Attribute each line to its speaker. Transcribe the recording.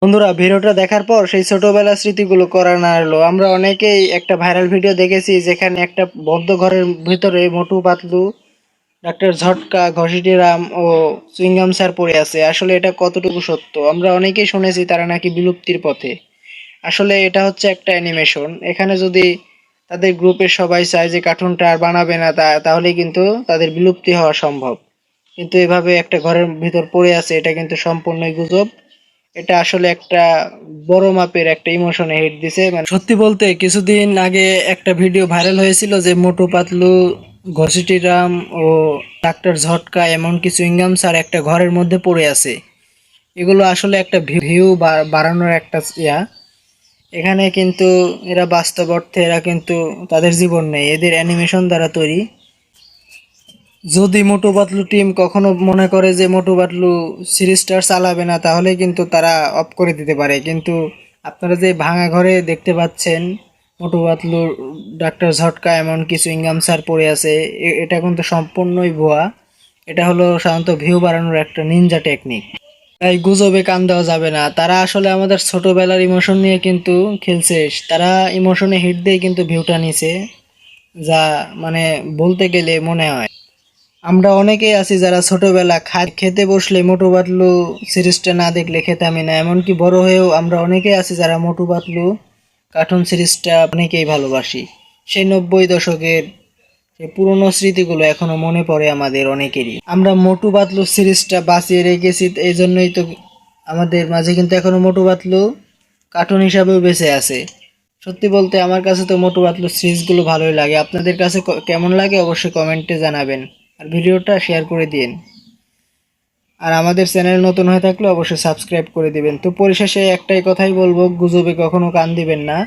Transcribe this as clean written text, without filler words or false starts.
Speaker 1: বন্ধুরা, ভিডিওটা দেখার পর সেই ছোটবেলার স্মৃতিগুলো করা না এলো। আমরা অনেকেই একটা ভাইরাল ভিডিও দেখেছি যেখানে একটা বদ্ধ ঘরের ভিতরে মোটু পাতলু, ডাক্তার ঝটকা, ঘসিটি রাম ও চুইংগাম স্যার পড়ে আছে। আসলে এটা কতটুকু সত্য? আমরা অনেকেই শুনেছি তারা নাকি বিলুপ্তির পথে। আসলে এটা হচ্ছে একটা অ্যানিমেশন। এখানে যদি তাদের গ্রুপের সবাই চায় যে কার্টুনটা আর বানাবে না, তাহলে কিন্তু তাদের বিলুপ্তি হওয়া সম্ভব। কিন্তু এভাবে একটা ঘরের ভিতর পড়ে আছে, এটা কিন্তু সম্পূর্ণই গুজব। এটা আসলে একটা বড় মাপের একটা ইমোশনে হিট দিছে। মানে সত্যি বলতে কিছুদিন আগে একটা ভিডিও ভাইরাল হয়েছিল যে মোটু পাতলু, ঘসিটি রাম ও ডাক্তার ঝটকা এমনকি চুইংগাম স্যার একটা ঘরের মধ্যে পড়ে আছে। এগুলো আসলে একটা ভিউ বাড়ানোর একটা ইয়া। এখানে কিন্তু এরা বাস্তব অর্থে এরা কিন্তু তাদের জীবন নেই, এদের অ্যানিমেশন দ্বারা তৈরি। যদি মোটু পাতলু টিম কখনো মনে করে যে মোটু পাতলু সিরিজটা চালাবে না, তাহলে কিন্তু তারা অফ করে দিতে পারে। কিন্তু আপনারা যে ভাঙা ঘরে দেখতে পাচ্ছেন মোটু পাতলু, ডাক্তার ঝটকা এমনকি চুইংগাম স্যার পড়ে আছে, এটা কিন্তু সম্পূর্ণই ভুয়া। এটা হলো সাধারণত ভিউ বাড়ানোর একটা নিনজা টেকনিক। তাই গুজবে কান দেওয়া যাবে না। তারা আসলে আমাদের ছোটবেলার ইমোশন নিয়ে কিন্তু খেলছে। তারা ইমোশনে হিট দিয়ে কিন্তু ভিউটা নিছে, যা মানে বলতে গেলে মনে হয়। আমরা অনেকেই আছি যারা ছোটবেলা খেতে বসলে মোটু পাতলু সিরিজটা না দেখলে খেতামই না। এমনকি বড় হয়েও আমরা অনেকেই আছি যারা মোটু পাতলু কার্টুন সিরিজটা অনেকেই ভালোবাসি। সেই 90 দশকের সেই পুরনো স্মৃতিগুলো এখনো মনে পড়ে আমাদের অনেকেরই। আমরা মোটু পাতলু সিরিজটা বাঁচিয়ে রেখেছি, এই জন্যই তো আমাদের মাঝে কিন্তু এখনো মোটু পাতলু কার্টুন হিসাবেও বেঁচে আছে। সত্যি বলতে আমার কাছে তো মোটু পাতলু সিরিজগুলো ভালোই লাগে। আপনাদের কাছে কেমন লাগে অবশ্যই কমেন্টে জানাবেন। আর ভিডিওটা শেয়ার করে দিন। আর আমাদের চ্যানেল নতুন হয়ে থাকলে অবশ্যই সাবস্ক্রাইব করে দিবেন। তো পরিশেষে একটাই কথাই বলবো, গুজবে কখনো কান দিবেন না।